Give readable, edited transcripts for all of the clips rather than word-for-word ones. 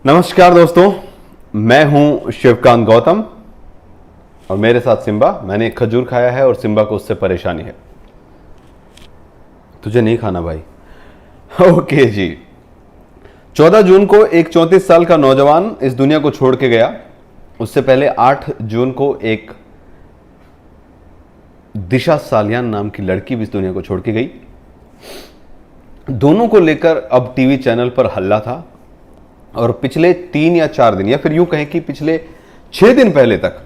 नमस्कार दोस्तों, मैं हूं शिवकांत गौतम और मेरे साथ सिम्बा। मैंने एक खजूर खाया है और सिम्बा को उससे परेशानी है। तुझे नहीं खाना भाई। ओके जी। 14 जून को एक 34 साल का नौजवान इस दुनिया को छोड़ के गया। उससे पहले 8 जून को एक दिशा सालियान नाम की लड़की भी इस दुनिया को छोड़ के गई। दोनों को लेकर अब टीवी चैनल पर हल्ला था और पिछले 3 या 4 दिन या फिर यूं कहें कि पिछले 6 दिन पहले तक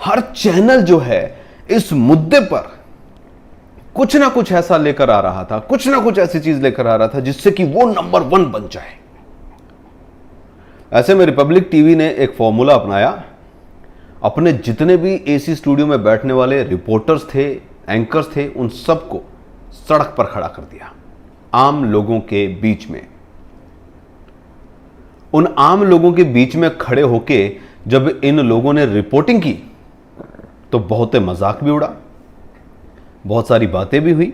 हर चैनल जो है इस मुद्दे पर कुछ ना कुछ ऐसा लेकर आ रहा था, कुछ ना कुछ ऐसी चीज लेकर आ रहा था जिससे कि वो नंबर 1 बन जाए। ऐसे में रिपब्लिक टीवी ने एक फॉर्मूला अपनाया। अपने जितने भी एसी स्टूडियो में बैठने वाले रिपोर्टर्स थे, एंकर्स थे, उन सबको सड़क पर खड़ा कर दिया, आम लोगों के बीच में। उन आम लोगों के बीच में खड़े होके जब इन लोगों ने रिपोर्टिंग की तो बहुत मजाक भी उड़ा, बहुत सारी बातें भी हुई।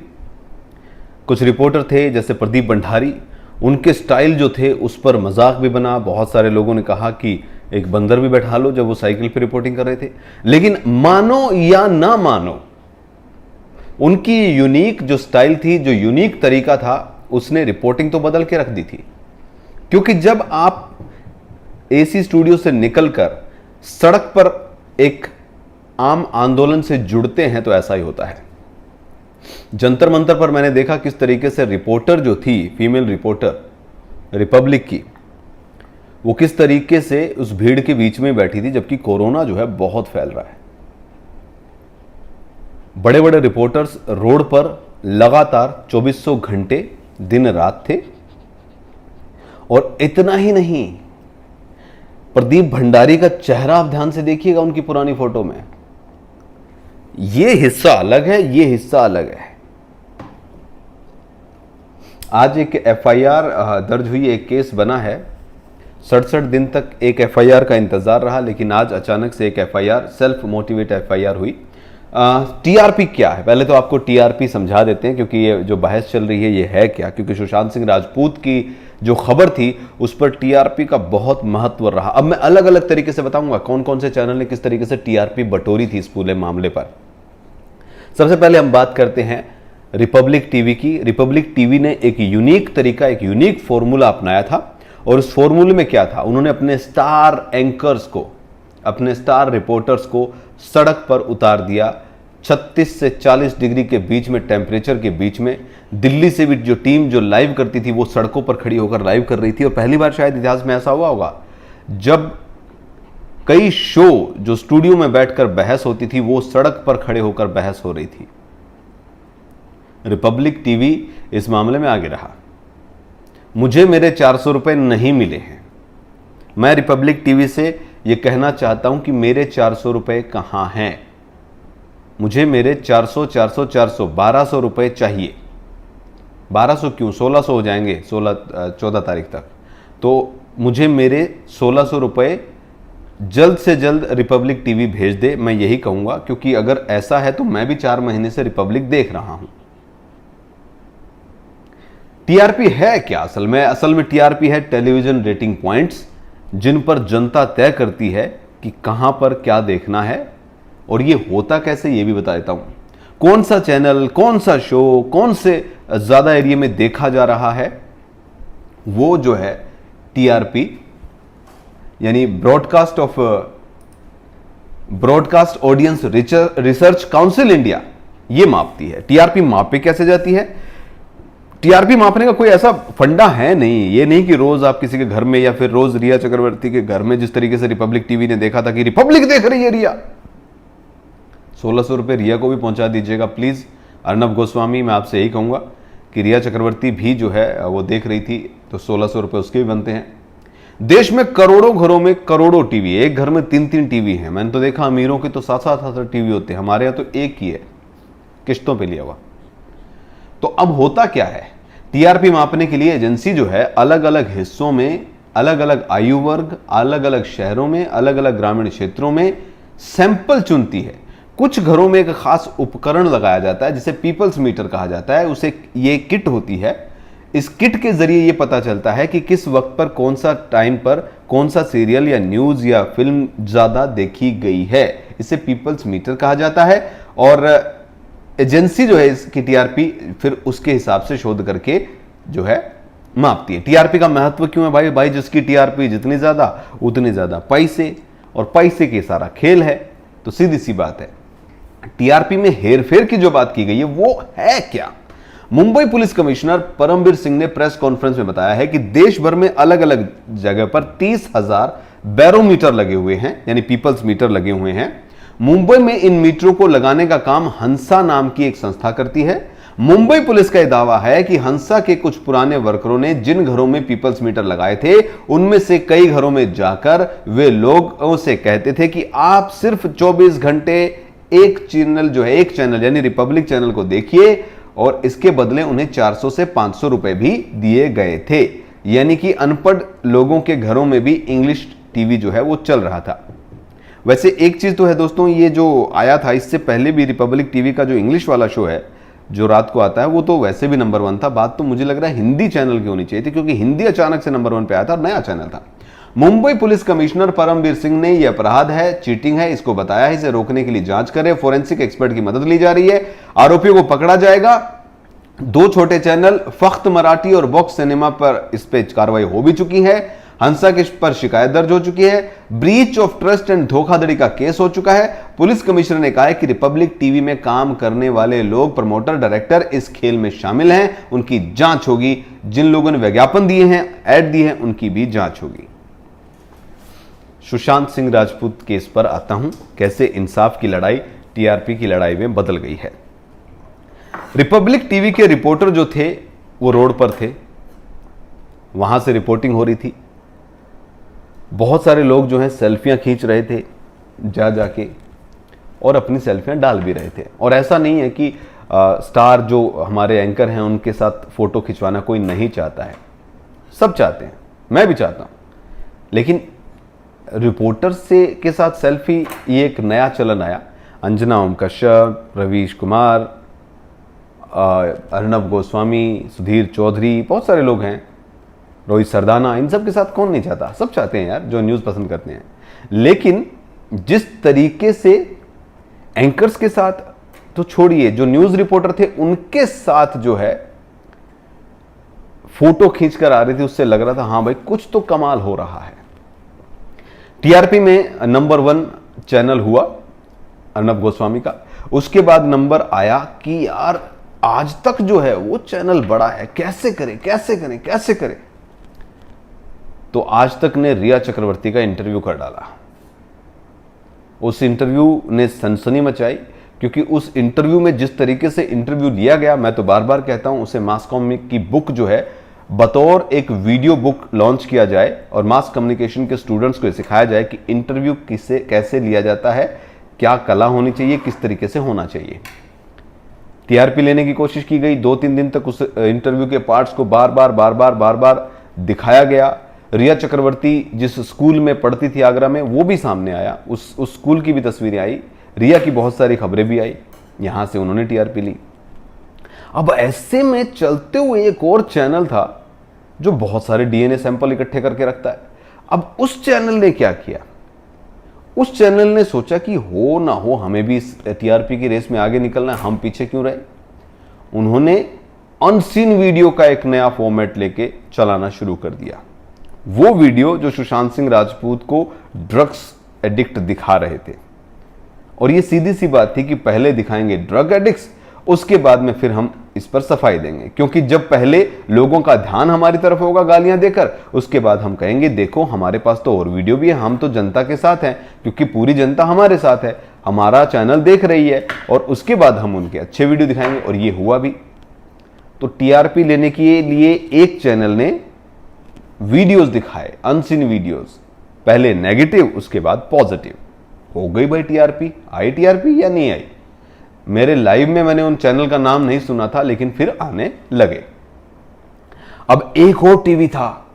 कुछ रिपोर्टर थे जैसे प्रदीप भंडारी, उनके स्टाइल जो थे उस पर मजाक भी बना। बहुत सारे लोगों ने कहा कि एक बंदर भी बैठा लो जब वो साइकिल पे रिपोर्टिंग कर रहे थे। लेकिन मानो या ना मानो, उनकी यूनिक जो स्टाइल थी, जो यूनिक तरीका था, उसने रिपोर्टिंग तो बदल के रख दी थी। क्योंकि जब आप एसी स्टूडियो से निकलकर सड़क पर एक आम आंदोलन से जुड़ते हैं तो ऐसा ही होता है। जंतर मंतर पर मैंने देखा किस तरीके से रिपोर्टर जो थी, फीमेल रिपोर्टर रिपब्लिक की, वो किस तरीके से उस भीड़ के बीच में बैठी थी, जबकि कोरोना जो है बहुत फैल रहा है। बड़े बड़े रिपोर्टर्स रोड पर लगातार 2400 घंटे दिन रात थे। और इतना ही नहीं, प्रदीप भंडारी का चेहरा आप ध्यान से देखिएगा उनकी पुरानी फोटो में। ये हिस्सा अलग है, ये हिस्सा अलग है। आज एक एफआईआर दर्ज हुई, एक केस बना है। 67 दिन तक एक एफआईआर का इंतजार रहा, लेकिन आज अचानक से एक एफआईआर, सेल्फ मोटिवेट एफआईआर हुई। टीआरपी क्या है, पहले तो आपको टीआरपी समझा देते हैं, क्योंकि ये जो बहस चल रही है ये है क्या। क्योंकि सुशांत सिंह राजपूत की जो खबर थी उस पर टीआरपी का बहुत महत्व रहा। अब मैं अलग अलग तरीके से बताऊंगा कौन कौन से चैनल ने किस तरीके से टीआरपी बटोरी थी इस पूरे मामले पर। सबसे पहले हम बात करते हैं रिपब्लिक टीवी की। रिपब्लिक टीवी ने एक यूनिक तरीका, एक यूनिक फॉर्मूला अपनाया था। और उस फॉर्मूले में क्या था, उन्होंने अपने स्टार एंकर्स को, अपने स्टार रिपोर्टर्स को सड़क पर उतार दिया। 36 से 40 डिग्री के बीच में, टेम्परेचर के बीच में। दिल्ली से भी जो टीम जो लाइव करती थी वो सड़कों पर खड़ी होकर लाइव कर रही थी। और पहली बार शायद इतिहास में ऐसा हुआ होगा जब कई शो जो स्टूडियो में बैठकर बहस होती थी वो सड़क पर खड़े होकर बहस हो रही थी। रिपब्लिक टीवी इस मामले में आगे रहा। मुझे मेरे 400 रुपए नहीं मिले हैं। मैं रिपब्लिक टीवी से यह कहना चाहता हूं कि मेरे 400 रुपए कहां हैं। मुझे मेरे 400 400 400 1200 रुपए चाहिए। 1200 क्यों, 1600 हो जाएंगे 14 तारीख तक। तो मुझे मेरे 1600 रुपए जल्द से जल्द रिपब्लिक टीवी भेज दे, मैं यही कहूंगा। क्योंकि अगर ऐसा है तो मैं भी 4 महीने से रिपब्लिक देख रहा हूं। टीआरपी है क्या असल में टीआरपी है टेलीविजन रेटिंग पॉइंट्स, जिन पर जनता तय करती है कि कहां पर क्या देखना है। और ये होता कैसे ये भी बता देता हूं। कौन सा चैनल, कौन सा शो, कौन से ज्यादा एरिया में देखा जा रहा है, वो जो है टीआरपी यानी broadcast audience research council India, ये मापती है। टीआरपी मापी कैसे जाती है? टीआरपी मापने का कोई ऐसा फंडा है नहीं। ये नहीं कि रोज आप किसी के घर में या फिर रोज रिया चक्रवर्ती के घर में, जिस तरीके से रिपब्लिक टीवी ने देखा था कि रिपब्लिक देख रही है रिया, 1600 रुपए रिया को भी पहुंचा दीजिएगा प्लीज। अर्नब गोस्वामी, मैं आपसे यही कहूंगा कि रिया चक्रवर्ती भी जो है वो देख रही थी, तो 1600 रुपए उसके भी बनते हैं। देश में करोड़ों घरों में करोड़ों टीवी, एक घर में 3-3 टीवी हैं। मैंने तो देखा अमीरों के तो 7-7 टीवी होते हैं, हमारे यहां तो एक ही है, किश्तों पे लिया हुआ। तो अब होता क्या है, टीआरपी मापने के लिए एजेंसी जो है अलग अलग हिस्सों में, अलग अलग आयु वर्ग, अलग अलग शहरों में, अलग अलग ग्रामीण क्षेत्रों में सैंपल चुनती है। कुछ घरों में एक खास उपकरण लगाया जाता है जिसे पीपल्स मीटर कहा जाता है। उसे ये किट होती है, इस किट के जरिए यह पता चलता है कि किस वक्त पर कौन सा टाइम पर कौन सा सीरियल या न्यूज या फिल्म ज्यादा देखी गई है। इसे पीपल्स मीटर कहा जाता है और एजेंसी जो है इसकी टीआरपी फिर उसके हिसाब से शोध करके जो है मापती है। टीआरपी का महत्व क्यों है भाई? भाई जिसकी टीआरपी जितनी ज्यादा उतनी ज्यादा पैसे, और पैसे के सारा खेल है। तो सीधी सी बात है, टीआरपी में हेरफेर की जो बात की गई है वो है क्या? मुंबई पुलिस कमिश्नर परमबीर सिंह ने प्रेस कॉन्फ्रेंस में बताया है कि देश भर में अलग अलग जगह पर 30,000 बैरोमीटर लगे हुए हैं, यानी पीपल्स मीटर लगे हुए हैं। मुंबई में इन मीटरों को लगाने का काम हंसा नाम की एक संस्था करती है। मुंबई पुलिस का यह दावा है कि हंसा के कुछ पुराने वर्करों ने जिन घरों में पीपल्स मीटर लगाए थे उनमें से कई घरों में जाकर वे लोगों से कहते थे कि आप सिर्फ 24 घंटे एक चैनल यानी रिपब्लिक चैनल को देखिए, और इसके बदले उन्हें 400 से 500 रुपए भी दिए गए थे। यानी कि अनपढ़ लोगों के घरों में भी इंग्लिश टीवी जो है वो चल रहा था। वैसे एक चीज तो है दोस्तों, ये जो आया था इससे पहले भी रिपब्लिक टीवी का जो इंग्लिश वाला शो है जो रात को आता है वो तो वैसे भी नंबर 1 था। बात तो मुझे लग रहा है हिंदी चैनल की होनी चाहिए थी, क्योंकि हिंदी अचानक से नंबर 1 पे आया था, नया चैनल था। मुंबई पुलिस कमिश्नर परमबीर सिंह ने यह अपराध है, चीटिंग है, इसको बताया है, इसे रोकने के लिए जांच करें, फोरेंसिक एक्सपर्ट की मदद ली जा रही है, आरोपियों को पकड़ा जाएगा। 2 छोटे चैनल फख्त मराठी और बॉक्स सिनेमा पर इस पे कार्रवाई हो भी चुकी है। हंसा के पर शिकायत दर्ज हो चुकी है। ब्रीच ऑफ ट्रस्ट एंड धोखाधड़ी का केस हो चुका है। पुलिस कमिश्नर ने कहा है कि रिपब्लिक टीवी में काम करने वाले लोग, प्रमोटर, डायरेक्टर इस खेल में शामिल हैं, उनकी जांच होगी। जिन लोगों ने विज्ञापन दिए हैं, ऐड दिए हैं, उनकी भी जांच होगी। सुशांत सिंह राजपूत केस पर आता हूं, कैसे इंसाफ की लड़ाई टीआरपी की लड़ाई में बदल गई है। रिपब्लिक टीवी के रिपोर्टर जो थे वो रोड पर थे, वहां से रिपोर्टिंग हो रही थी। बहुत सारे लोग जो हैं सेल्फियां खींच रहे थे जा जाके, और अपनी सेल्फियां डाल भी रहे थे। और ऐसा नहीं है कि स्टार जो हमारे एंकर हैं उनके साथ फोटो खिंचवाना कोई नहीं चाहता है, सब चाहते हैं, मैं भी चाहता हूं। लेकिन रिपोर्टर से के साथ सेल्फी ये एक नया चलन आया। अंजना ओम कश्यप, रवीश कुमार, अर्नब गोस्वामी, सुधीर चौधरी, बहुत सारे लोग हैं, रोहित सरदाना, इन सब के साथ कौन नहीं चाहता? सब चाहते हैं यार, जो न्यूज़ पसंद करते हैं। लेकिन जिस तरीके से एंकर्स के साथ तो छोड़िए, जो न्यूज़ रिपोर्टर थे उनके साथ जो है फोटो खींचकर आ रही थी, उससे लग रहा था हाँ भाई कुछ तो कमाल हो रहा है। टीआरपी में नंबर 1 चैनल हुआ अर्नब गोस्वामी का। उसके बाद नंबर आया कि यार आज तक जो है वो चैनल बड़ा है, कैसे करें कैसे करें कैसे करें। तो आज तक ने रिया चक्रवर्ती का इंटरव्यू कर डाला। उस इंटरव्यू ने सनसनी मचाई, क्योंकि उस इंटरव्यू में जिस तरीके से इंटरव्यू लिया गया, मैं तो बार बार कहता हूं उसे मास कॉम की बुक जो है बतौर एक वीडियो बुक लॉन्च किया जाए और मास कम्युनिकेशन के स्टूडेंट्स को सिखाया जाए कि इंटरव्यू किसे कैसे लिया जाता है, क्या कला होनी चाहिए, किस तरीके से होना चाहिए। टीआरपी लेने की कोशिश की गई। 2-3 दिन तक उस इंटरव्यू के पार्ट्स को बार बार दिखाया गया। रिया चक्रवर्ती जिस स्कूल में पढ़ती थी आगरा में, वो भी सामने आया, उस स्कूल की भी तस्वीरें आई, रिया की बहुत सारी खबरें भी आई, यहां से उन्होंने टीआरपी ली। अब ऐसे में चलते हुए एक और चैनल था जो बहुत सारे डीएनए सैंपल इकट्ठे करके रखता है। अब उस चैनल ने क्या किया? उस चैनल ने सोचा कि हो ना हो हमें भी इस टीआरपी की रेस में आगे निकलना है, हम पीछे क्यों रहे। उन्होंने अनसीन वीडियो का एक नया फॉर्मेट लेके चलाना शुरू कर दिया। वो वीडियो जो सुशांत सिंह राजपूत को ड्रग्स एडिक्ट दिखा रहे थे, और ये सीधी सी बात थी कि पहले दिखाएंगे ड्रग एडिक्ट्स, उसके बाद में फिर हम इस पर सफाई देंगे। क्योंकि जब पहले लोगों का ध्यान हमारी तरफ होगा गालियां देकर, उसके बाद हम कहेंगे देखो हमारे पास तो और वीडियो भी है, हम तो जनता के साथ हैं, क्योंकि पूरी जनता हमारे साथ है, हमारा चैनल देख रही है, और उसके बाद हम उनके अच्छे वीडियो दिखाएंगे। और ये हुआ भी। तो टीआरपी लेने के लिए एक चैनल ने वीडियोस दिखाए, अनसीन वीडियोस, पहले नेगेटिव उसके बाद पॉजिटिव। हो गई भाई टीआरपी। आई टीआरपी या नहीं आई? मेरे लाइव में मैंने उन चैनल का नाम नहीं सुना था, लेकिन फिर आने लगे। अब एक और टीवी था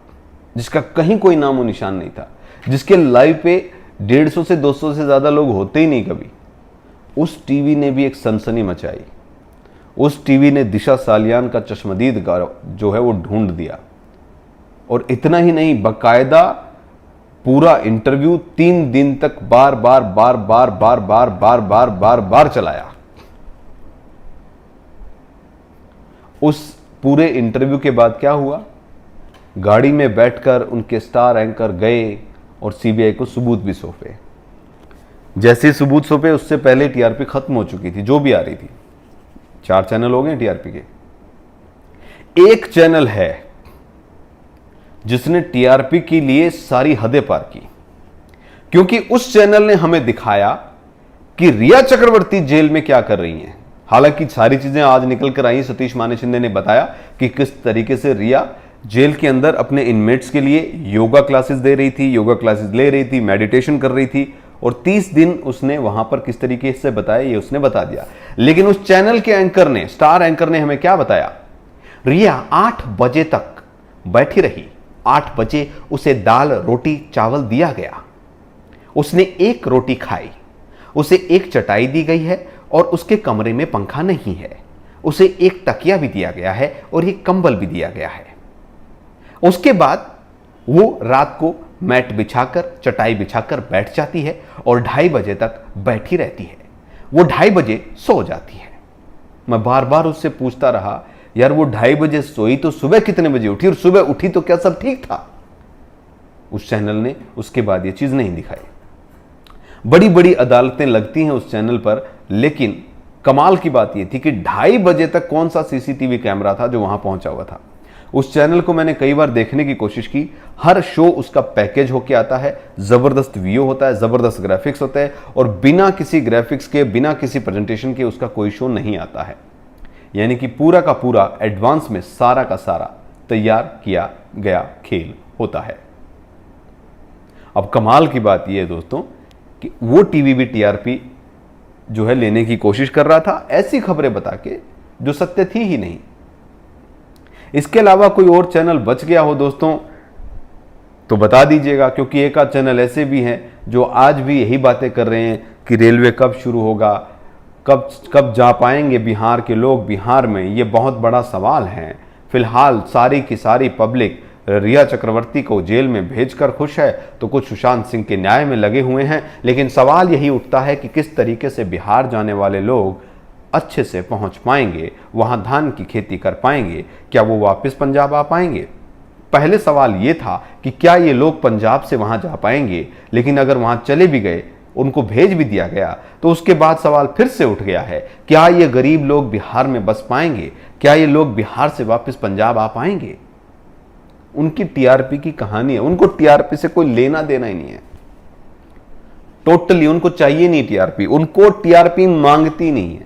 जिसका कहीं कोई नामो निशान नहीं था, जिसके लाइव पे 150 से 200 से ज्यादा लोग होते ही नहीं कभी। उस टीवी ने भी एक सनसनी मचाई। उस टीवी ने दिशा सालियान का चश्मदीद जो है वो ढूंढ दिया। और इतना ही नहीं, बकायदा पूरा इंटरव्यू 3 दिन तक बार बार बार बार बार बार बार बार बार बार चलाया। उस पूरे इंटरव्यू के बाद क्या हुआ, गाड़ी में बैठकर उनके स्टार एंकर गए और सीबीआई को सबूत भी सौंपे। जैसे ही सबूत सौंपे उससे पहले टीआरपी खत्म हो चुकी थी, जो भी आ रही थी। 4 चैनल हो गए टीआरपी के। एक चैनल है जिसने टीआरपी के लिए सारी हदें पार की, क्योंकि उस चैनल ने हमें दिखाया कि रिया चक्रवर्ती जेल में क्या कर रही हैं। हालांकि सारी चीजें आज निकल कर आई। सतीश माने शिंदे ने बताया कि किस तरीके से रिया जेल के अंदर अपने इनमेट्स के लिए योगा क्लासेस दे रही थी, योगा क्लासेस ले रही थी, मेडिटेशन कर रही थी, और 30 दिन उसने वहां पर किस तरीके से बताया ये उसने बता दिया। लेकिन उस चैनल के एंकर ने, स्टार एंकर ने हमें क्या बताया, रिया 8 बजे तक बैठी रही। 8 बजे उसे दाल रोटी चावल दिया गया, उसने 1 रोटी खाई, उसे 1 चटाई दी गई है और उसके कमरे में पंखा नहीं है, उसे 1 तकिया भी दिया गया है और 1 कंबल भी दिया गया है। उसके बाद वो रात को मैट बिछाकर, चटाई बिछाकर बैठ जाती है और 2:30 बजे तक बैठी रहती है। वो 2:30 बजे सो जाती है। मैं बार बार उससे पूछता रहा, यार वो 2:30 बजे सोई तो सुबह कितने बजे उठी, और सुबह उठी तो क्या सब ठीक था? उस चैनल ने उसके बाद ये चीज नहीं दिखाई। बड़ी बड़ी अदालतें लगती हैं उस चैनल पर, लेकिन कमाल की बात यह थी कि 2:30 बजे तक कौन सा सीसीटीवी कैमरा था जो वहां पहुंचा हुआ था। उस चैनल को मैंने कई बार देखने की कोशिश की। हर शो उसका पैकेज होके आता है, जबरदस्त वीडियो होता है, जबरदस्त ग्राफिक्स होता है, और बिना किसी ग्राफिक्स के, बिना किसी प्रेजेंटेशन के उसका कोई शो नहीं आता है। यानी कि पूरा का पूरा एडवांस में सारा का सारा तैयार किया गया खेल होता है। अब कमाल की बात यह है दोस्तों कि वो टीवी भी टीआरपी जो है लेने की कोशिश कर रहा था, ऐसी खबरें बता के जो सत्य थी ही नहीं। इसके अलावा कोई और चैनल बच गया हो दोस्तों तो बता दीजिएगा, क्योंकि एक आध चैनल ऐसे भी हैं जो आज भी यही बातें कर रहे हैं कि रेलवे कब शुरू होगा, कब जा पाएंगे बिहार के लोग बिहार में। ये बहुत बड़ा सवाल है। फिलहाल सारी की सारी पब्लिक रिया चक्रवर्ती को जेल में भेजकर खुश है, तो कुछ सुशांत सिंह के न्याय में लगे हुए हैं। लेकिन सवाल यही उठता है कि किस तरीके से बिहार जाने वाले लोग अच्छे से पहुंच पाएंगे, वहां धान की खेती कर पाएंगे, क्या वो वापस पंजाब आ पाएंगे? पहले सवाल ये था कि क्या ये लोग पंजाब से वहां जा पाएंगे, लेकिन अगर वहां चले भी गए, उनको भेज भी दिया गया, तो उसके बाद सवाल फिर से उठ गया है, क्या ये गरीब लोग बिहार में बस पाएंगे? क्या ये लोग बिहार से वापस पंजाब आ पाएंगे? उनकी टीआरपी की कहानी है, उनको टीआरपी से कोई लेना देना ही नहीं है। टोटली उनको चाहिए नहीं टीआरपी, उनको टीआरपी मांगती नहीं है,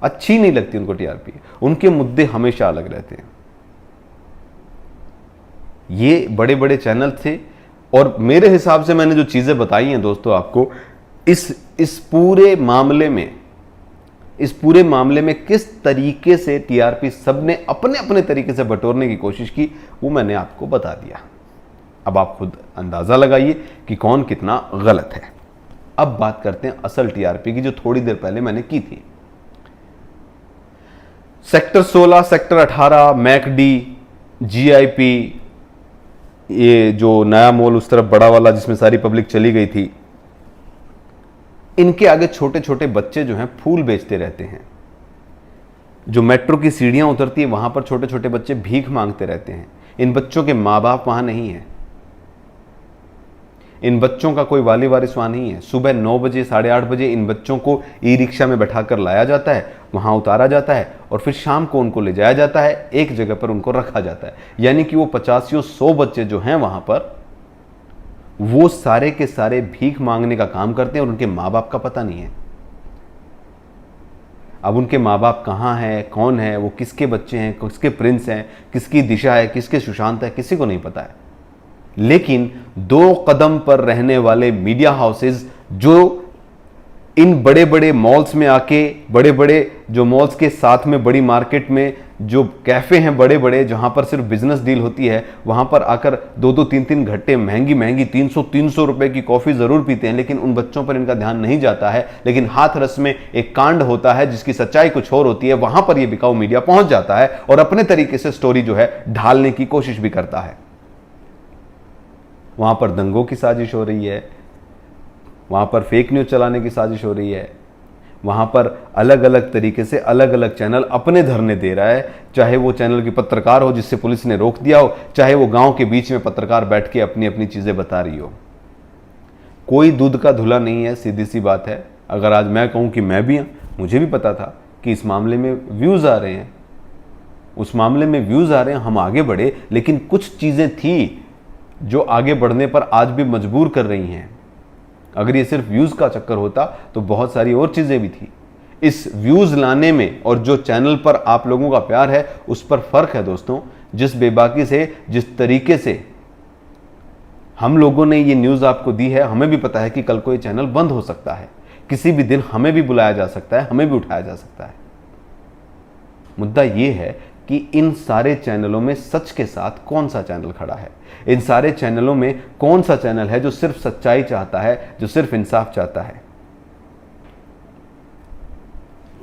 अच्छी नहीं लगती उनको टीआरपी। उनके मुद्दे हमेशा अलग रहते हैं। ये बड़े बड़े चैनल थे, और मेरे हिसाब से मैंने जो चीजें बताई हैं दोस्तों आपको, इस पूरे मामले में किस तरीके से टीआरपी सबने अपने अपने तरीके से बटोरने की कोशिश की, वो मैंने आपको बता दिया। अब आप खुद अंदाजा लगाइए कि कौन कितना गलत है। अब बात करते हैं असल टीआरपी की, जो थोड़ी देर पहले मैंने की थी। सेक्टर 16, सेक्टर 18, मैकडी, जीआईपी, ये जो नया मॉल उस तरफ बड़ा वाला जिसमें सारी पब्लिक चली गई थी, इनके आगे छोटे छोटे बच्चे जो हैं फूल बेचते रहते हैं। जो मेट्रो की सीढ़ियां उतरती है वहां पर छोटे छोटे बच्चे भीख मांगते रहते हैं। इन बच्चों के माँ बाप वहां नहीं है, इन बच्चों का कोई वाली वारिस वहां नहीं है। सुबह 9 बजे 8:30 बजे इन बच्चों को ई रिक्शा में बैठाकर लाया जाता है, वहां उतारा जाता है, और फिर शाम को उनको ले जाया जाता है, एक जगह पर उनको रखा जाता है। यानी कि वो 50-100 बच्चे जो हैं वहां पर, वो सारे के सारे भीख मांगने का काम करते हैं, और उनके माँ बाप का पता नहीं है। अब उनके माँ बाप कहाँ हैं, कौन है, वो किसके बच्चे हैं, किसके प्रिंस हैं, किसकी दिशा है, किसके सुशांत है, किसी को नहीं पता है। लेकिन 2 कदम पर रहने वाले मीडिया हाउसेस जो इन बड़े बड़े मॉल्स में आके, बड़े बड़े जो मॉल्स के साथ में बड़ी मार्केट में जो कैफ़े हैं बड़े बड़े, जहां पर सिर्फ बिजनेस डील होती है, वहां पर आकर 2-2, 3-3 घंटे महंगी महंगी 300 रुपए की कॉफ़ी ज़रूर पीते हैं, लेकिन उन बच्चों पर इनका ध्यान नहीं जाता है। लेकिन हाथरस में एक कांड होता है जिसकी सच्चाई कुछ और होती है, वहां पर यह बिकाऊ मीडिया पहुंच जाता है और अपने तरीके से स्टोरी जो है ढालने की कोशिश भी करता है। वहां पर दंगों की साजिश हो रही है, वहां पर फेक न्यूज़ चलाने की साजिश हो रही है, वहां पर अलग अलग तरीके से अलग अलग चैनल अपने धरने दे रहा है, चाहे वो चैनल की पत्रकार हो जिससे पुलिस ने रोक दिया हो, चाहे वो गांव के बीच में पत्रकार बैठ के अपनी अपनी चीजें बता रही हो। कोई दूध का धुला नहीं है, सीधी सी बात है। अगर आज मैं कहूं कि मैं भी, मुझे भी पता था कि इस मामले में व्यूज आ रहे हैं, उस मामले में व्यूज आ रहे हैं, हम आगे बढ़े, लेकिन कुछ चीजें थी जो आगे बढ़ने पर आज भी मजबूर कर रही हैं। अगर ये सिर्फ व्यूज का चक्कर होता तो बहुत सारी और चीजें भी थी। इस व्यूज लाने में और जो चैनल पर आप लोगों का प्यार है उस पर फर्क है दोस्तों। जिस बेबाकी से, जिस तरीके से हम लोगों ने ये न्यूज आपको दी है, हमें भी पता है कि कल को ये चैनल बंद हो सकता है, किसी भी दिन हमें भी बुलाया जा सकता है, हमें भी उठाया जा सकता है। मुद्दा ये है कि इन सारे चैनलों में सच के साथ कौन सा चैनल खड़ा है, इन सारे चैनलों में कौन सा चैनल है जो सिर्फ सच्चाई चाहता है, जो सिर्फ इंसाफ चाहता है।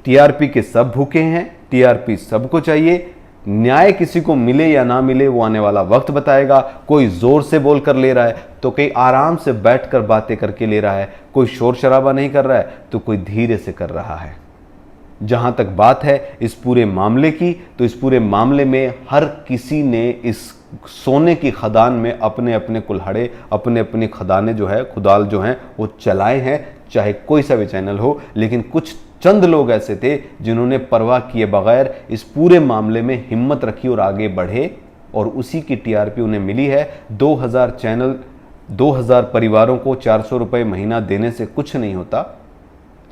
टीआरपी के सब भूखे हैं, टीआरपी सबको चाहिए, न्याय किसी को मिले या ना मिले वो आने वाला वक्त बताएगा। कोई जोर से बोल कर ले रहा है तो कोई आराम से बैठकर बातें करके ले रहा है, कोई शोर शराबा नहीं कर रहा है तो कोई धीरे से कर रहा है। जहां तक बात है इस पूरे मामले की, तो इस पूरे मामले में हर किसी ने इस सोने की खदान में अपने अपने कुल्हाड़े, अपने अपने खदाने जो है, खुदाल जो हैं वो चलाए हैं, चाहे कोई सा भी चैनल हो। लेकिन कुछ चंद लोग ऐसे थे जिन्होंने परवाह किए बगैर इस पूरे मामले में हिम्मत रखी और आगे बढ़े, और उसी की टीआरपी उन्हें मिली है। 2000 चैनल, 2000 परिवारों को 400 रुपये महीना देने से कुछ नहीं होता।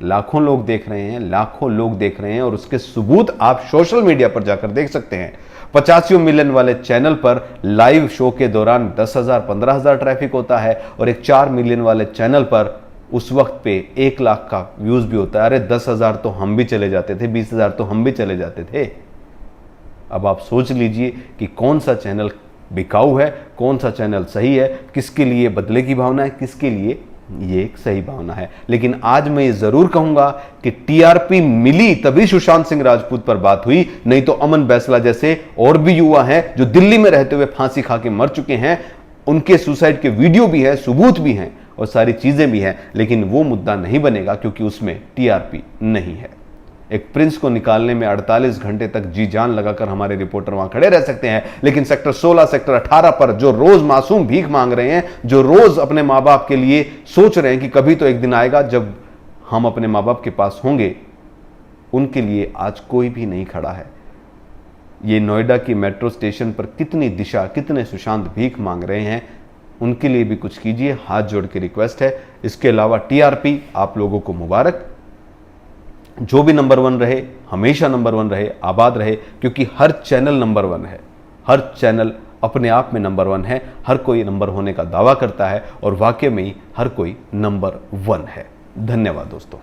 लाखों लोग देख रहे हैं, लाखों लोग देख रहे हैं, और उसके सबूत आप सोशल मीडिया पर जाकर देख सकते हैं। 85 मिलियन वाले चैनल पर लाइव शो के दौरान 10,000, 15,000 ट्रैफिक होता है, और एक 4 मिलियन वाले चैनल पर उस वक्त पे 1 लाख का व्यूज भी होता है। अरे 10,000 तो हम भी चले जाते थे, 20,000 तो हम भी चले जाते थे। अब आप सोच लीजिए कि कौन सा चैनल बिकाऊ है, कौन सा चैनल सही है, किसके लिए बदले की भावना है, किसके लिए ये एक सही भावना है। लेकिन आज मैं ये जरूर कहूंगा कि टीआरपी मिली तभी सुशांत सिंह राजपूत पर बात हुई, नहीं तो अमन बैसला जैसे और भी युवा हैं जो दिल्ली में रहते हुए फांसी खा के मर चुके हैं, उनके सुसाइड के वीडियो भी हैं, सबूत भी हैं और सारी चीजें भी हैं, लेकिन वो मुद्दा नहीं बनेगा क्योंकि उसमें टीआरपी नहीं है। एक प्रिंस को निकालने में 48 घंटे तक जी जान लगाकर हमारे रिपोर्टर वहां खड़े रह सकते हैं, लेकिन सेक्टर 16, सेक्टर 18 पर जो रोज मासूम भीख मांग रहे हैं, जो रोज अपने मां बाप के लिए सोच रहे हैं कि कभी तो एक दिन आएगा जब हम अपने मां बाप के पास होंगे, उनके लिए आज कोई भी नहीं खड़ा है। ये नोएडा की मेट्रो स्टेशन पर कितनी दिशा, कितने सुशांत भीख मांग रहे हैं, उनके लिए भी कुछ कीजिए, हाथ जोड़ के रिक्वेस्ट है। इसके अलावा टीआरपी आप लोगों को मुबारक, जो भी नंबर 1 रहे, हमेशा नंबर 1 रहे, आबाद रहे, क्योंकि हर चैनल नंबर 1 है, हर चैनल अपने आप में नंबर 1 है। हर कोई नंबर होने का दावा करता है और वाकई में ही हर कोई नंबर 1 है। धन्यवाद दोस्तों।